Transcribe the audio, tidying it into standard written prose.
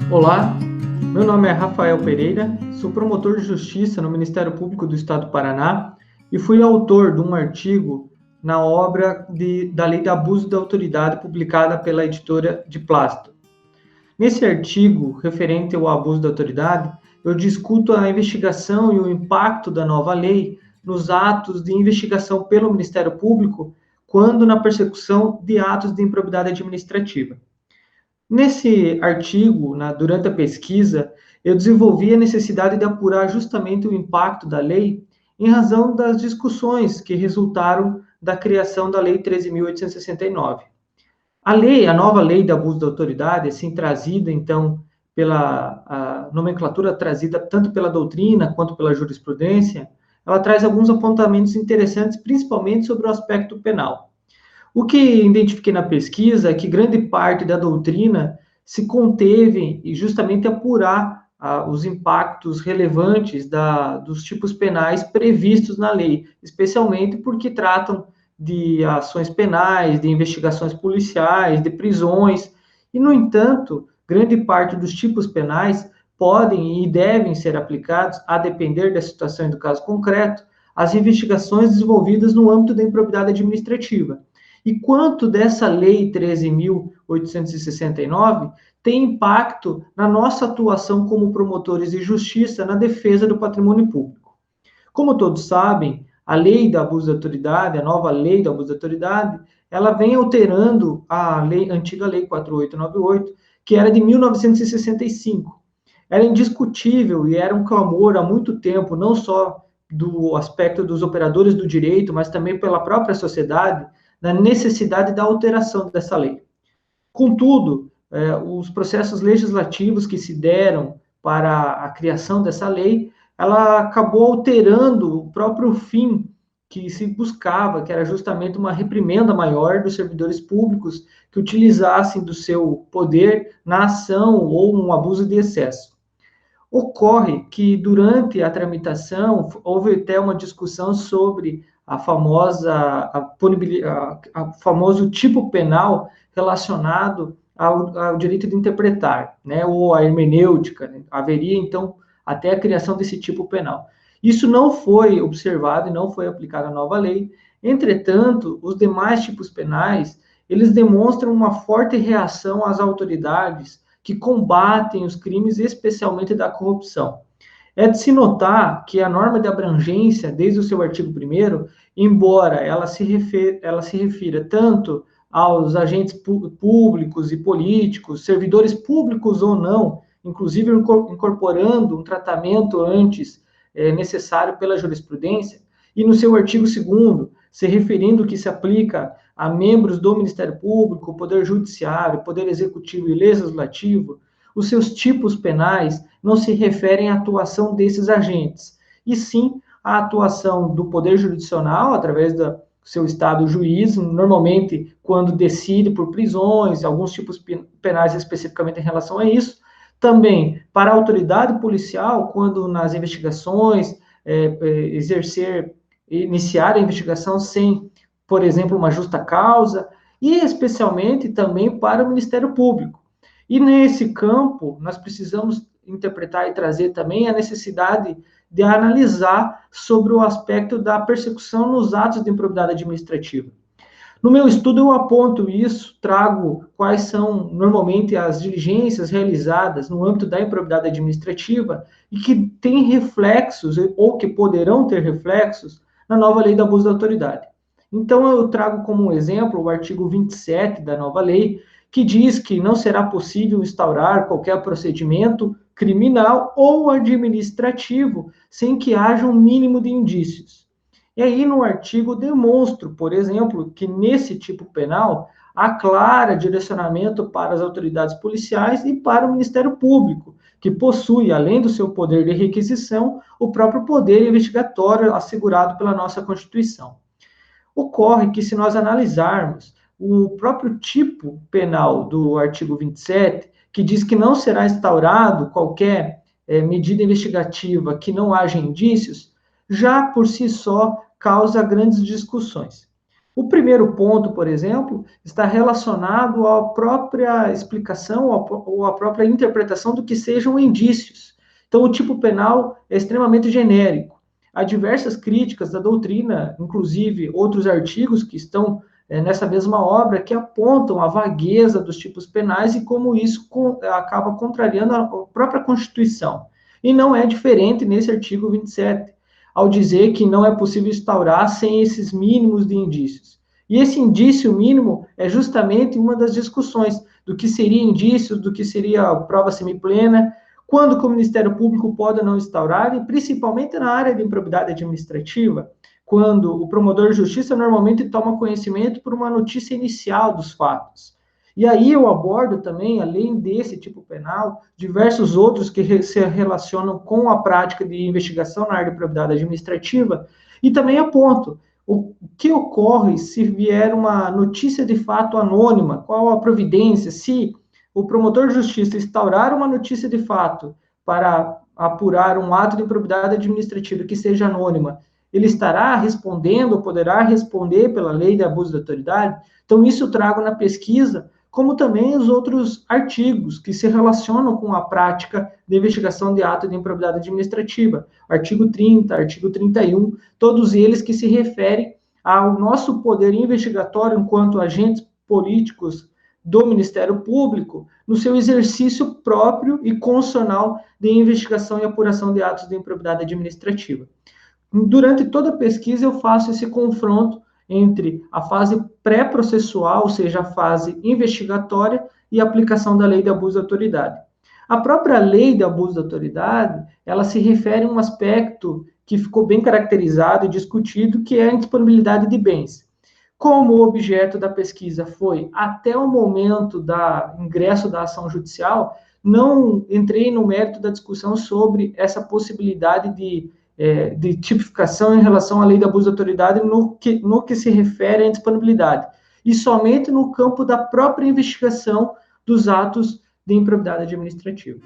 Olá, meu nome é Rafael Pereira, sou promotor de justiça no Ministério Público do Estado do Paraná e fui autor de um artigo na obra da Lei de Abuso da Autoridade publicada pela editora de Plástico. Nesse artigo, referente ao abuso da autoridade, eu discuto a investigação e o impacto da nova lei nos atos de investigação pelo Ministério Público quando na persecução de atos de improbidade administrativa. Nesse artigo, durante a pesquisa, eu desenvolvi a necessidade de apurar justamente o impacto da lei em razão das discussões que resultaram da criação da Lei 13.869. A nova lei de abuso da autoridade, assim trazida, então, pela a nomenclatura trazida tanto pela doutrina quanto pela jurisprudência, ela traz alguns apontamentos interessantes, principalmente sobre o aspecto penal. O que identifiquei na pesquisa é que grande parte da doutrina se conteve em justamente apurar os impactos relevantes dos tipos penais previstos na lei, especialmente porque tratam de ações penais, de investigações policiais, de prisões, e, no entanto, grande parte dos tipos penais podem e devem ser aplicados, a depender da situação e do caso concreto, às investigações desenvolvidas no âmbito da improbidade administrativa. E quanto dessa Lei 13.869 tem impacto na nossa atuação como promotores de justiça na defesa do patrimônio público. Como todos sabem, a Lei do Abuso da Autoridade, a nova Lei do Abuso da Autoridade, ela vem alterando a antiga Lei 4.898, que era de 1965. Era indiscutível e era um clamor há muito tempo, não só do aspecto dos operadores do direito, mas também pela própria sociedade, da necessidade da alteração dessa lei. Contudo, os processos legislativos que se deram para a criação dessa lei, ela acabou alterando o próprio fim que se buscava, que era justamente uma reprimenda maior dos servidores públicos que utilizassem do seu poder na ação ou um abuso de excesso. Ocorre que, durante a tramitação, houve até uma discussão sobre a famoso tipo penal relacionado ao direito de interpretar, né, ou a hermenêutica, né? Haveria, então, até a criação desse tipo penal. Isso não foi observado e não foi aplicado à nova lei. Entretanto, os demais tipos penais, eles demonstram uma forte reação às autoridades que combatem os crimes, especialmente da corrupção. É de se notar que a norma de abrangência, desde o seu artigo 1º, embora ela se refira tanto aos agentes públicos e políticos, servidores públicos ou não, inclusive incorporando um tratamento antes necessário pela jurisprudência, e no seu artigo 2º, se referindo que se aplica a membros do Ministério Público, Poder Judiciário, Poder Executivo e Legislativo, os seus tipos penais não se referem à atuação desses agentes, e sim à atuação do Poder Jurisdicional, através do seu Estado juiz, normalmente quando decide por prisões, alguns tipos penais especificamente em relação a isso, também para a autoridade policial, quando nas investigações iniciar a investigação sem, por exemplo, uma justa causa, e especialmente também para o Ministério Público. E nesse campo, nós precisamos interpretar e trazer também a necessidade de analisar sobre o aspecto da persecução nos atos de improbidade administrativa. No meu estudo, eu aponto isso, trago quais são normalmente as diligências realizadas no âmbito da improbidade administrativa e que têm reflexos, ou que poderão ter reflexos, na nova lei do abuso da autoridade. Então, eu trago como exemplo o artigo 27 da nova lei, que diz que não será possível instaurar qualquer procedimento criminal ou administrativo sem que haja um mínimo de indícios. E aí, no artigo, demonstro, por exemplo, que nesse tipo penal há claro direcionamento para as autoridades policiais e para o Ministério Público, que possui, além do seu poder de requisição, o próprio poder investigatório assegurado pela nossa Constituição. Ocorre que, se nós analisarmos o próprio tipo penal do artigo 27, que diz que não será instaurado qualquer medida investigativa que não haja indícios, já por si só causa grandes discussões. O primeiro ponto, por exemplo, está relacionado à própria explicação ou à própria interpretação do que sejam indícios. Então, o tipo penal é extremamente genérico. Há diversas críticas da doutrina, inclusive outros artigos que estão nessa mesma obra, que apontam a vagueza dos tipos penais e como isso acaba contrariando a própria Constituição. E não é diferente nesse artigo 27, ao dizer que não é possível instaurar sem esses mínimos de indícios. E esse indício mínimo é justamente uma das discussões do que seria indício, do que seria prova semiplena, quando que o Ministério Público pode ou não instaurar, e principalmente na área de improbidade administrativa, quando o promotor de justiça normalmente toma conhecimento por uma notícia inicial dos fatos. E aí eu abordo também, além desse tipo penal, diversos outros que se relacionam com a prática de investigação na área de improbidade administrativa, e também aponto o que ocorre se vier uma notícia de fato anônima, qual a providência, se o promotor de justiça instaurar uma notícia de fato para apurar um ato de improbidade administrativa que seja anônima, ele estará respondendo, ou poderá responder pela lei de abuso de autoridade? Então, isso eu trago na pesquisa, como também os outros artigos que se relacionam com a prática de investigação de ato de improbidade administrativa. Artigo 30, artigo 31, todos eles que se referem ao nosso poder investigatório enquanto agentes políticos do Ministério Público, no seu exercício próprio e constitucional de investigação e apuração de atos de improbidade administrativa. Durante toda a pesquisa, eu faço esse confronto entre a fase pré-processual, ou seja, a fase investigatória, e a aplicação da lei de abuso de autoridade. A própria lei de abuso de autoridade, ela se refere a um aspecto que ficou bem caracterizado e discutido, que é a indisponibilidade de bens. Como o objeto da pesquisa foi até o momento do ingresso da ação judicial, não entrei no mérito da discussão sobre essa possibilidade de tipificação em relação à lei de abuso de autoridade no que se refere à indisponibilidade, e somente no campo da própria investigação dos atos de improbidade administrativa.